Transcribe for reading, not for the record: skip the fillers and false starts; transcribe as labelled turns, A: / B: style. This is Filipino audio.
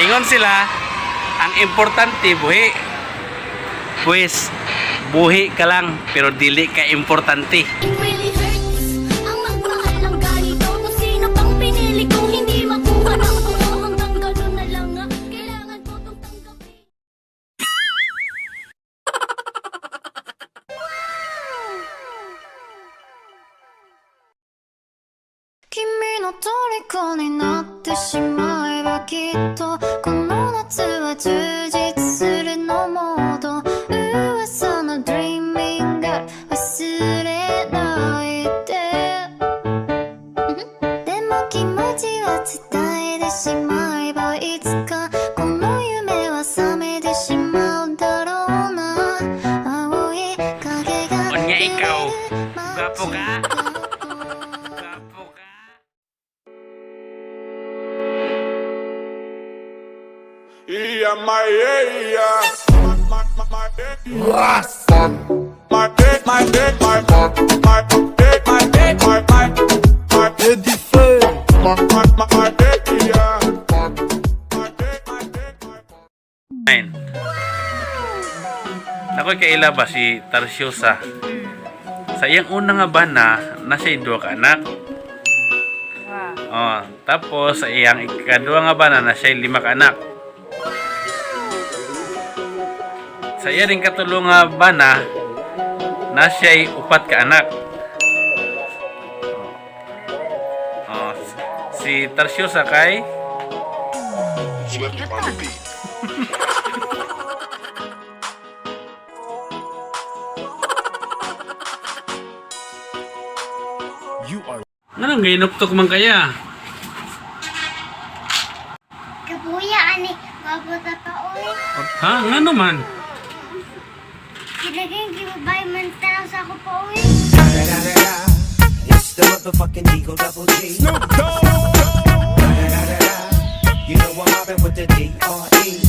A: Ingon sila, ang importante buhi. Pues, buhi ka lang, pero dili ka importante.
B: It really hurts ang magmahal ng ganito. Kung sino pang pinili kong hindi makuha ng buo. Hanggang ganun na lang nga, kailangan ko itong tanggapin.
C: 君の虜になってしまえばきっとこの夏は充実するのモード噂の Dreaming Girl 忘れないででも気持ちは伝えてしまえばいつかこの夢は覚めてしまうだろうな青い影が
A: Onya ikaw, gwapo ka? Gwapo ka?
D: Yeah, my yeah.
A: Ayun. Nakoy kaila ba si Tarsiosa? Sa iyang una nga bana, nasa duha ka anak. Oh, tapos sa iyang ikadua nga bana, nasa 5 ka anak. Sa iya ring katulong nga bana, nasa 4 ka anak. Oh, si Tarsiosa kay Nanang ginuktok man kaya?
B: Kabuya, ani, mabuta pa oy.
A: Ha? Nga naman?
B: Kilagay, gibabay man tanaw sa ako pa oy.
E: It's the motherfucking Eagle Double G. Snoop Dogg. You know I'm mobbing with the D.R.E.